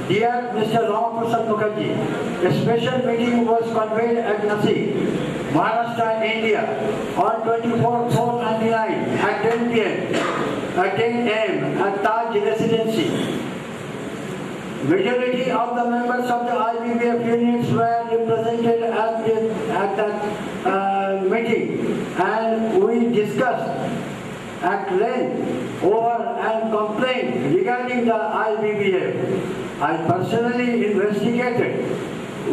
Dear Mr. Ramaprasad Mukherjee, a special meeting was convened at Nashik, Maharashtra, India on 24/4/99 at 10 p.m. at 10 a.m. at Taj Residency. Majority of the members of the IBBF units were represented at that meeting, and we discussed at length over and complained regarding the IBBF. I personally investigated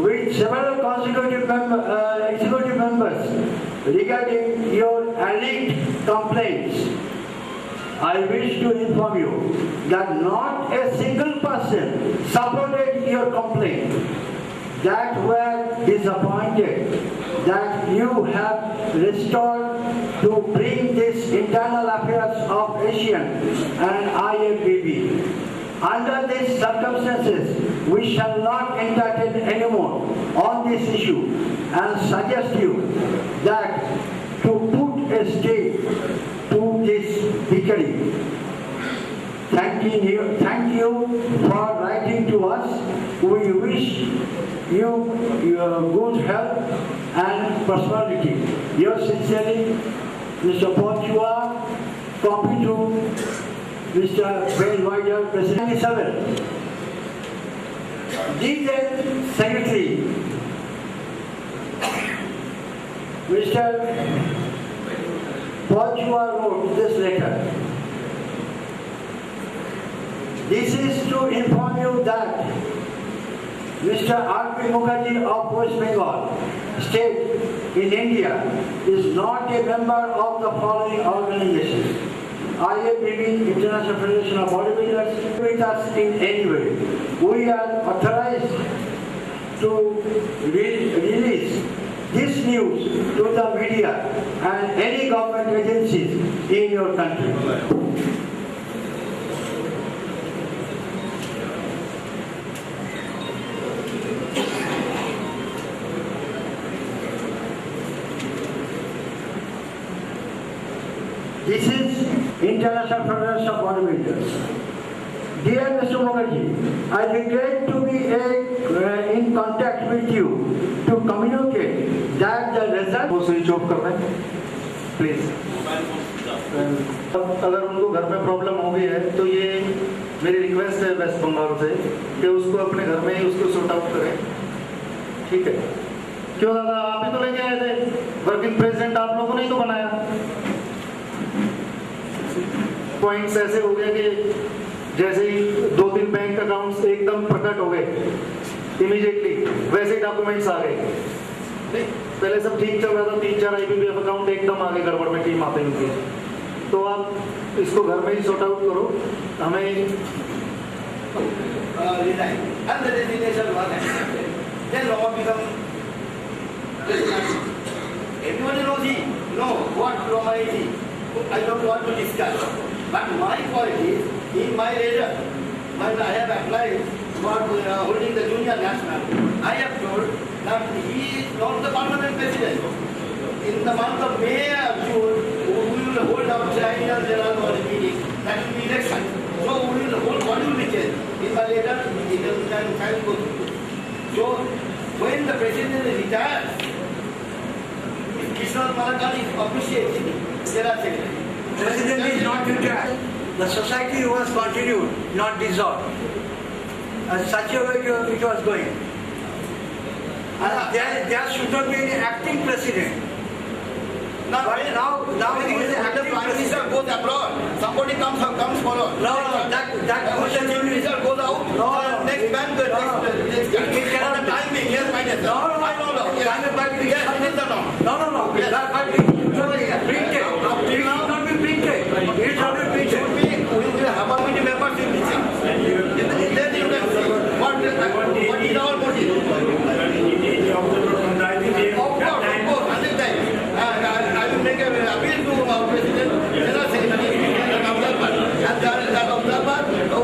with several executive members regarding your alleged complaints. I wish to inform you that not a single person supported your complaint, that were disappointed that you have restored to bring this internal affairs of Asian and IFBB. Under these circumstances, we shall not entertain anymore on this issue and suggest you that to put a stay to this bickery. Thank you for writing to us. We wish you good health and prosperity. Yours sincerely, Mr. Ponchua, copy to Mr. Ben President. NELLORE. Detailed Secretary, Mr. Ponchua wrote this letter. This is to inform you that Mr. R.P. Mukherjee of West Bengal State in India is not a member of the following organizations: IFBB, International Federation of Bodybuilders, with us in any way. We are authorized to release this news to the media and any government agencies in your country. This is International Federation of Bodybuilders. Dear Mr. Mukherjee, I regret to be in contact with you to communicate that the result... वो switch off कर दें please. अगर उनको घर में problem हो गई है तो ये मेरी रिक्वेस्ट है वेस्ट बंगाल से कि उसको अपने घर में ही उसको सॉर्ट आउट करें, ठीक है? क्यों दादा, आप ही तो लेके आए थे, वर्किंग प्रेसिडेंट आप लोगों ने ही तो बनाया। पॉइंट्स ऐसे हो गए कि जैसे ही 2-3 बैंक अकाउंट्स एकदम प्रकट हो गए इमीडिएटली, वैसे डॉक्यूमेंट्स आ गए। पहले सब ठीक चल रहा था, 3-4 IBBF अकाउंट एकदम आगे गड़बड़ में टीम आते हैं। तो आप इसको घर में ही सॉर्ट आउट करो। हमें I don't want to discuss. But my point is, in my letter, when I have applied for holding the junior national, I have told that he is not the permanent president. In the month of May or June, we will hold our triennial general body meeting. That will be election. So we will hold body will be changed. In my letter, it can go through. So when the president retires, Kishore Malakal is appreciated. President is not retired. The society was continued, not dissolved. Such a way it was going. There should not be any acting president. Now the prime minister goes abroad, somebody comes follow. That the chief minister goes out. Next man, next guy. It cannot be timing. Yes, my dear.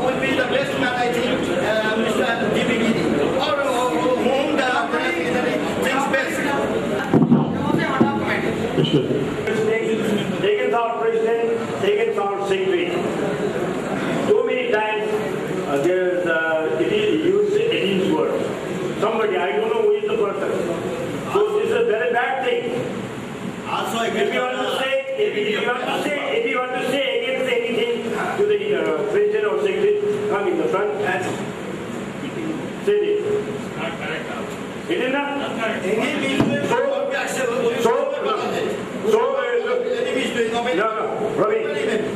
Will be the best man, I think. somebody. I don't know who is the person. So this is a very bad thing. Also, I If you want to say, if you want to say against anything to the president or secretary, come in the front and say this. Not correct. It is not. any means So,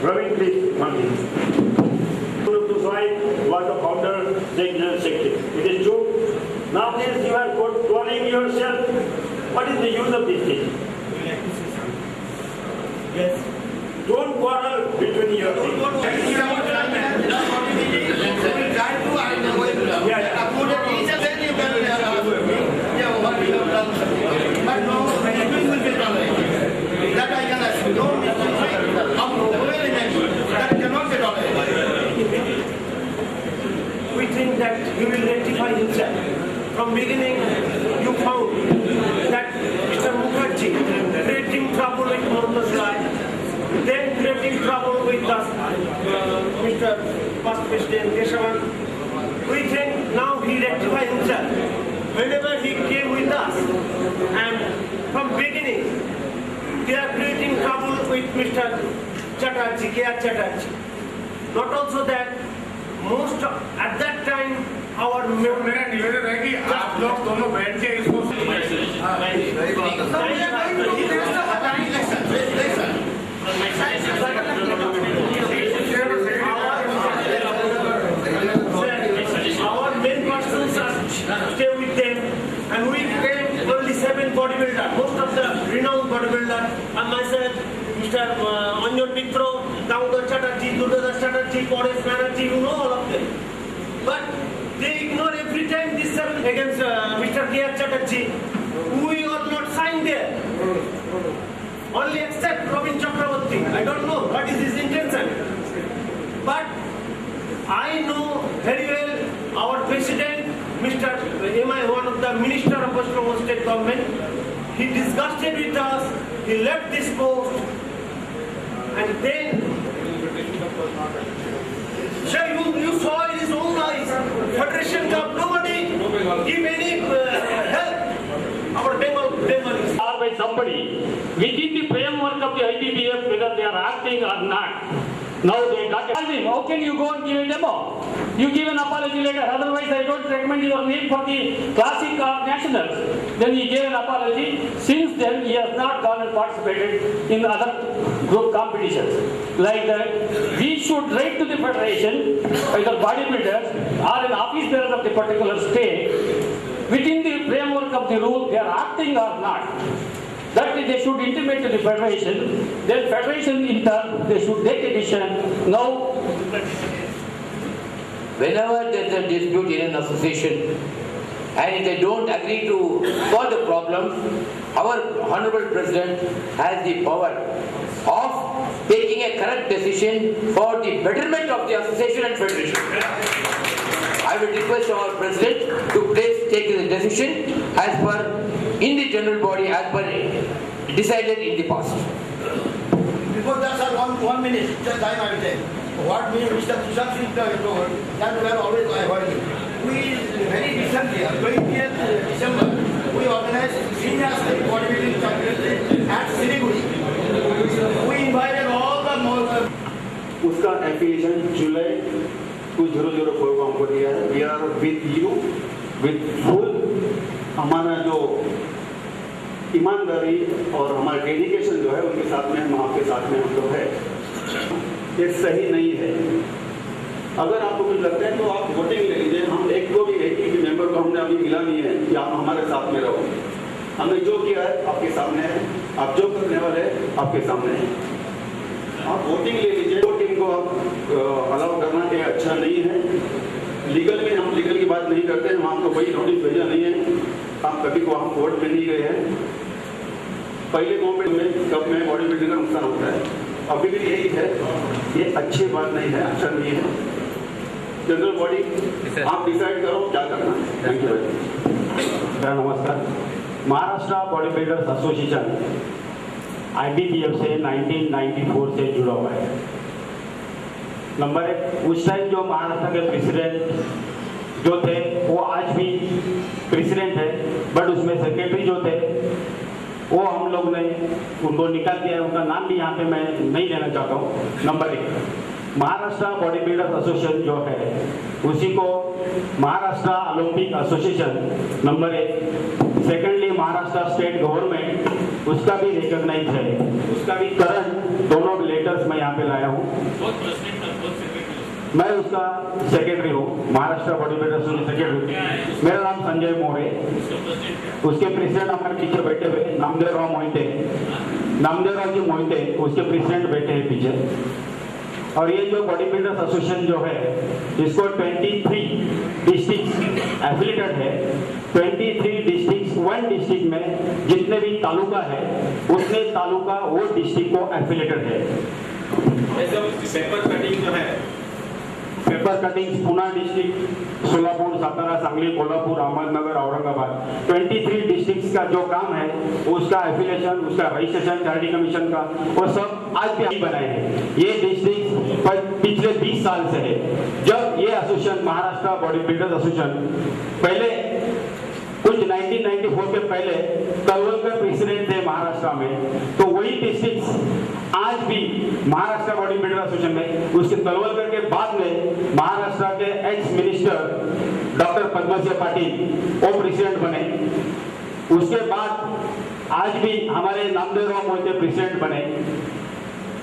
Ravin, please, one minute. Was the founder, secretary. It is true. Nowadays you are calling yourself. What is the use of this thing? Yes. Don't quarrel between your things. That I can assume. No that cannot get all. We think that he will rectify himself. From beginning, you found that Mr. Mukherjee creating trouble with Mohammed Rai, then creating trouble with us, Mr. Past President Keshavan. We think now he rectified himself. Whenever he came with us, and from beginning, they are creating trouble with Mr. Chatterjee, K.R. Chatterjee. Not also that, most at that time our मेरा निवेदन है कि आप लोग दोनों बैठ के इसको our main persons stay with them, and we came only 7 bodybuilders, most of the renowned bodybuilders, and myself, Mr. Anjan Mitro, Damodar Chatterjee, Durdas Chatterjee, Paresh Banerjee, you know all of them. But they ignore every time this 7 against Mr. K.R. Chatterjee. We are not signed there. Only except Robin Chakravarti. I don't know what is his intention. But I know very well our president, Mr. M.I., one of the minister of West Bengal state government, he disgusted with us, he left this post, and then, sir, you saw in his own eyes, Federation Cup, nobody give any help. Our Bengalis. or by somebody within the framework of the IBBF, whether they are acting or not. Now they got how can you go and give a demo? You give an apology letter, otherwise I don't recommend your name for the classic or nationals. Then he gave an apology. Since then he has not gone and participated in other group competitions. Like that, we should write to the federation, either bodybuilders or an office bearer of the particular state, within the framework of the rule they are acting or not. That they should intimate to the federation. Then federation in turn, they should take a decision. Now, whenever there is a dispute in an association and if they don't agree to solve the problem, our Honorable President has the power of taking a correct decision for the betterment of the association and federation. I will request our President to please take the decision as per in the general body as per decided in the past. Before that, sir, one minute, just time I will take. What means Mr. Tushar Singh told, that we are always avoiding. We very recently, 20th December, we organized senior state bodybuilding championship at Siliguri. We invited all the उसका affiliation जुलाई 2004 को हमको दिया है. We are with you with full. हमारा जो ईमानदारी और हमारा डेडिकेशन जो है उनके साथ में हम आपके साथ में हम लोग है. ये सही नहीं है. अगर आपको कुछ लगता है तो आप वोटिंग ले लीजिए. हम एक को भी मेंबर को हमने अभी मिला नहीं है कि आप हमारे साथ में रहो. हमने जो किया है आपके सामने है. आप जो करने वाले हैं आपके सामने है. आप वोटिंग ले लीजिए. वोटिंग को आप अलाउ करना ये अच्छा नहीं है. लीगल में हम लीगल की बात नहीं करते. हम आपको कोई नोटिस भेजा नहीं है. आप कभी को हम कोर्ट में नहीं गए हैं. पहले गवर्नमेंट में कब में बॉडी बिल्डिंग का नुकसान होता है. अभी भी यही है. ये अच्छी बात नहीं है. अच्छा नहीं है. जनरल बॉडी आप डिसाइड करो क्या करना है. Thank you. नमस्कार. Maharashtra body builders association IBBF से 1994 से जुड़ा हुआ है. नंबर 1, उस टाइम जो महाराष्ट्र के प्रेसिडेंट जो थे वो आज भी प्रेसिडेंट है, बट उसमें सेक्रेटरी जो थे वो हम लोग ने उनको निकाल दिया है। उनका नाम भी यहाँ पे मैं नहीं लेना चाहता हूँ। Number 1, Maharashtra body builders association जो है उसी को Maharashtra Olympic association number 1। Secondly Maharashtra state government उसका भी रिकॉग्नाइज है, उसका भी करंट दोनों लेटर्स मैं यहाँ पे लाया हूँ। मैं उसका सेक्रेटरी हूँ, महाराष्ट्र बॉडी बिल्डर्स सेक्रेटरी। मेरा नाम संजय मोरे। उसके प्रेसिडेंट हमारे पीछे बैठे हुए नामदेवराव मोहिते, नामदेवराव जी मोहिते उसके प्रेसिडेंट बैठे हैं पीछे। और ये जो बॉडी बिल्डर्स एसोसिएशन जो है इसको 23 डिस्ट्रिक्ट एफिलिएटेड है। 23 डिस्ट्रिक्ट, 1 डिस्ट्रिक्ट में जितने भी तालुका है उतने तालुका वो डिस्ट्रिक्ट को एफिलिएटेड है। पेपर कटिंग जो है, paper cutting Pune district, Solapur, Satara, Sangli, Kolhapur, Ahmednagar, Aurangabad 23 districts का जो काम है उसका एफिलिएशन, उसका रजिस्ट्रेशन, चैरिटी कमीशन का वो सब आज भी हम बनाए हैं। ये डिस्ट्रिक्ट पिछले 20 साल से है। जब ये association Maharashtra body builders association पहले कुछ 1994 के पहले तलवलकर प्रेसिडेंट थे महाराष्ट्र में, तो वही डिस्ट्रिक्ट आज भी महाराष्ट्र बॉडी बिल्डर एसोसिएशन में, उसके तलवलकर के बाद में महाराष्ट्र के ex minister doctor Padmasinh Patil वो प्रेसिडेंट बने। उसके बाद आज भी हमारे नामदेवराव मोहिते प्रेसिडेंट बने।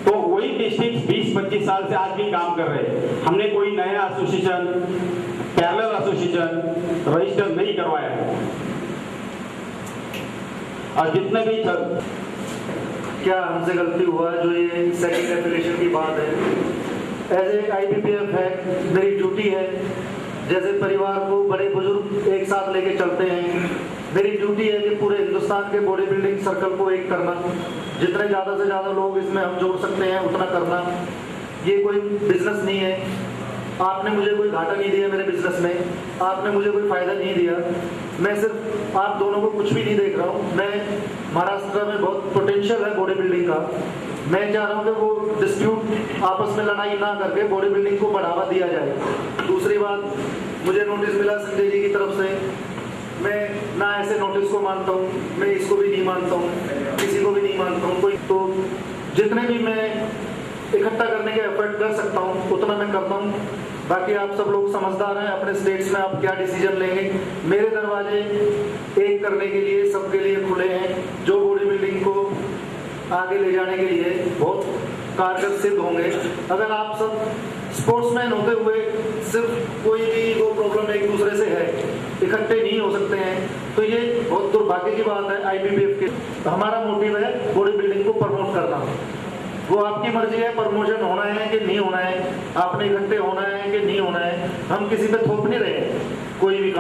तो वही डिस्ट्रिक्ट 20-25 साल से आज भी काम कर रहे हैं। हमने कोई नया एसोसिएशन, पैरेलल एसोसिएशन रजिस्टर नहीं करवाया है। और जितने भी क्या हमसे गलती हुआ जो ये सेकंड एफिलिएशन की बात है, एज ए IBPF है, मेरी ड्यूटी है, जैसे परिवार को बड़े बुजुर्ग एक साथ लेके चलते हैं, मेरी ड्यूटी है कि पूरे हिंदुस्तान के बॉडी बिल्डिंग सर्कल को एक करना, जितने ज़्यादा से ज़्यादा लोग इसमें हम जोड़ सकते हैं उतना करना। ये कोई बिजनेस नहीं है, आपने मुझे कोई घाटा नहीं दिया मेरे बिजनेस में, आपने मुझे कोई फायदा नहीं दिया। मैं सिर्फ आप दोनों को कुछ भी नहीं देख रहा हूँ। मैं महाराष्ट्र में बहुत पोटेंशियल है बॉडी बिल्डिंग का। मैं चाह रहा हूँ कि वो डिस्प्यूट आपस में लड़ाई ना करके बॉडी बिल्डिंग को बढ़ावा दिया जाए। दूसरी बात, मुझे नोटिस मिला संजय जी की तरफ से, मैं ना ऐसे नोटिस को मानता हूँ, मैं इसको भी नहीं मानता हूँ, किसी को भी नहीं मानता हूँ। कोई तो जितने भी मैं इकट्ठा करने के एफर्ट कर सकता हूँ उतना मैं करता हूँ। बाकी आप सब लोग समझदार हैं, अपने स्टेट्स में आप क्या डिसीजन लेंगे। मेरे दरवाजे एक करने के लिए सबके लिए खुले हैं, जो बॉडी बिल्डिंग को आगे ले जाने के लिए बहुत कारगर सिद्ध होंगे। अगर आप सब स्पोर्ट्समैन होते हुए सिर्फ कोई भी वो प्रॉब्लम एक दूसरे से है, इकट्ठे नहीं हो सकते हैं, तो ये बहुत दुर्भाग्य की बात है। IBPF के हमारा मोटिव है बॉडी बिल्डिंग को प्रमोट करना। वो आपकी मर्जी है, प्रमोशन होना है कि नहीं होना है, आपने इकट्ठे होना है कि नहीं होना है, हम किसी पे थोप नहीं रहे हैं कोई भी।